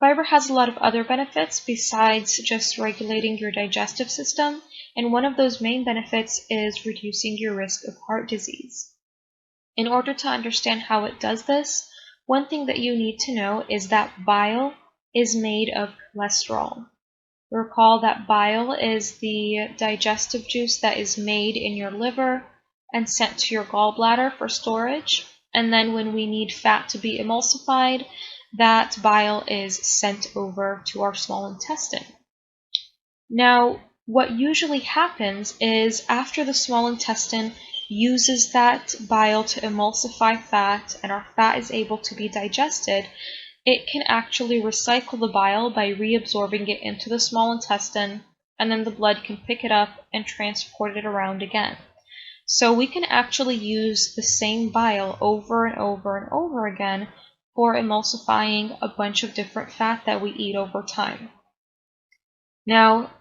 Fiber has a lot of other benefits besides just regulating your digestive system, and one of those main benefits is reducing your risk of heart disease. In order to understand how it does this, one thing that you need to know is that bile is made of cholesterol. Recall that bile is the digestive juice that is made in your liver and sent to your gallbladder for storage. And then when we need fat to be emulsified, that bile is sent over to our small intestine. Now, what usually happens is after the small intestine uses that bile to emulsify fat and our fat is able to be digested, it can actually recycle the bile by reabsorbing it into the small intestine, and then the blood can pick it up and transport it around again. So we can actually use the same bile over and over and over again for emulsifying a bunch of different fat that we eat over time. Now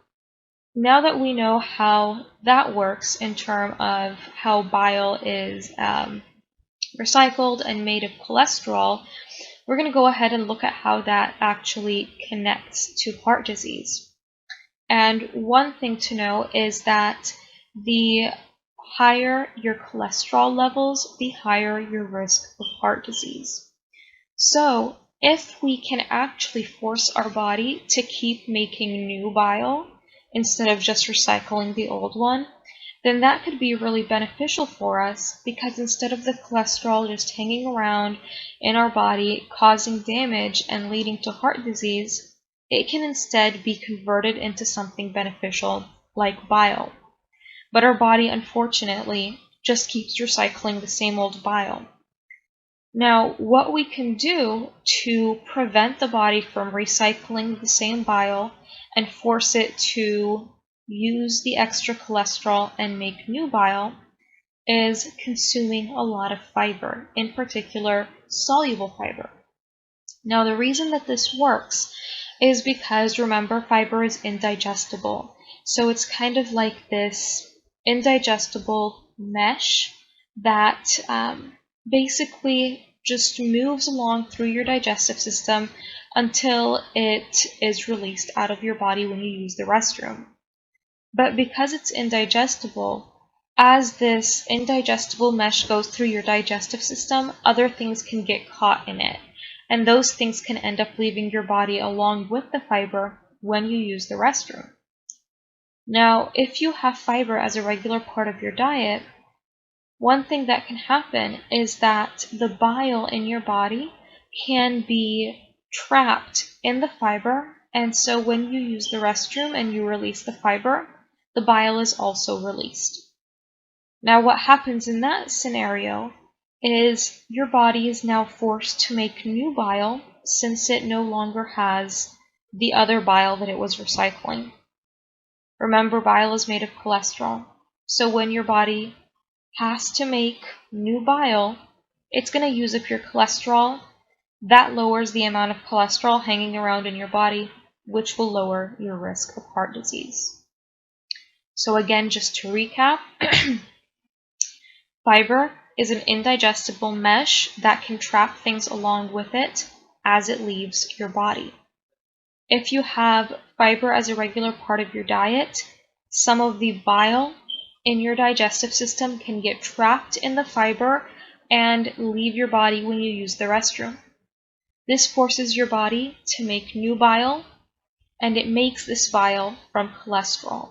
that we know how that works in terms of how bile is recycled and made of cholesterol, we're going to go ahead and look at how that actually connects to heart disease. And one thing to know is that the higher your cholesterol levels, the higher your risk of heart disease. So if we can actually force our body to keep making new bile instead of just recycling the old one, then that could be really beneficial for us, because instead of the cholesterol just hanging around in our body causing damage and leading to heart disease, it can instead be converted into something beneficial like bile. But our body, unfortunately, just keeps recycling the same old bile. Now, what we can do to prevent the body from recycling the same bile and force it to use the extra cholesterol and make new bile is consuming a lot of fiber, in particular soluble fiber. Now, the reason that this works is because, remember, fiber is indigestible. So it's kind of like this indigestible mesh that basically just moves along through your digestive system until it is released out of your body when you use the restroom. But because it's indigestible, as this indigestible mesh goes through your digestive system, other things can get caught in it. And those things can end up leaving your body along with the fiber when you use the restroom. Now, if you have fiber as a regular part of your diet, one thing that can happen is that the bile in your body can be trapped in the fiber, and so when you use the restroom and you release the fiber, the bile is also released. Now, what happens in that scenario is your body is now forced to make new bile since it no longer has the other bile that it was recycling. Remember, bile is made of cholesterol, so when your body has to make new bile, it's going to use up your cholesterol. That lowers the amount of cholesterol hanging around in your body, which will lower your risk of heart disease. So again, just to recap, fiber is an indigestible mesh that can trap things along with it as it leaves your body. If you have fiber as a regular part of your diet, some of the bile in your digestive system can get trapped in the fiber and leave your body when you use the restroom. This forces your body to make new bile, and it makes this bile from cholesterol.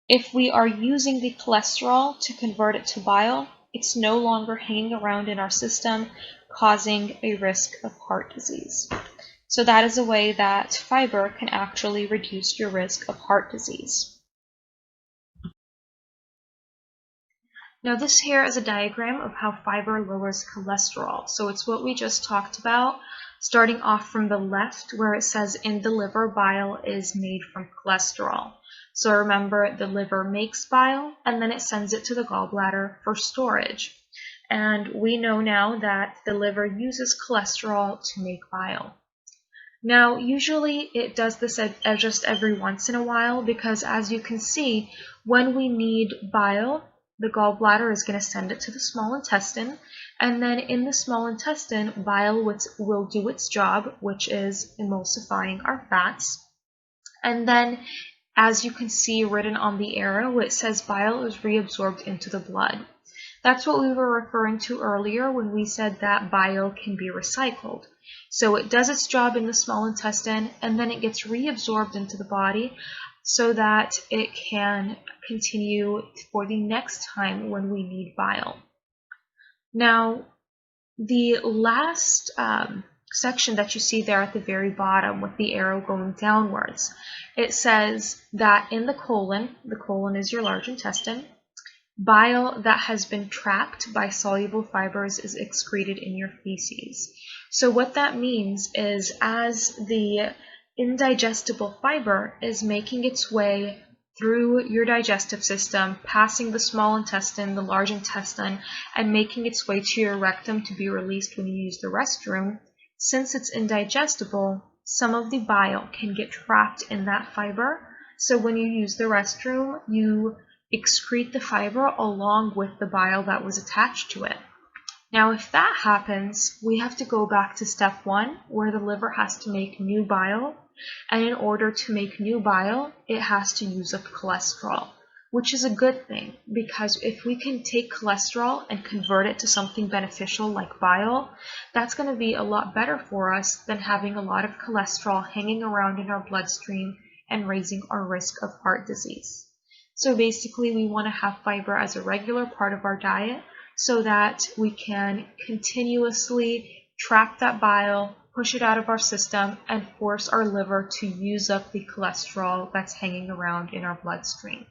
If we are using the cholesterol to convert it to bile, it's no longer hanging around in our system, causing a risk of heart disease. So that is a way that fiber can actually reduce your risk of heart disease. Now this here is a diagram of how fiber lowers cholesterol. So it's what we just talked about, starting off from the left where it says in the liver bile is made from cholesterol. So remember, the liver makes bile and then it sends it to the gallbladder for storage. And we know now that the liver uses cholesterol to make bile. Now, usually it does this just every once in a while because, as you can see, when we need bile, the gallbladder is going to send it to the small intestine, and then in the small intestine, bile will do its job, which is emulsifying our fats. And then, as you can see written on the arrow, it says bile is reabsorbed into the blood. That's what we were referring to earlier when we said that bile can be recycled. So it does its job in the small intestine, and then it gets reabsorbed into the body so that it can continue for the next time when we need bile. Now, the last section that you see there at the very bottom with the arrow going downwards, it says that in the colon is your large intestine, bile that has been trapped by soluble fibers is excreted in your feces. So what that means is, as the indigestible fiber is making its way through your digestive system, passing the small intestine, the large intestine, and making its way to your rectum to be released when you use the restroom, since it's indigestible, some of the bile can get trapped in that fiber. So when you use the restroom, you excrete the fiber along with the bile that was attached to it. Now, if that happens, we have to go back to step 1, where the liver has to make new bile, and in order to make new bile, it has to use up cholesterol, which is a good thing, because if we can take cholesterol and convert it to something beneficial like bile, that's going to be a lot better for us than having a lot of cholesterol hanging around in our bloodstream and raising our risk of heart disease. So basically, we want to have fiber as a regular part of our diet so that we can continuously trap that bile, push it out of our system, and force our liver to use up the cholesterol that's hanging around in our bloodstream.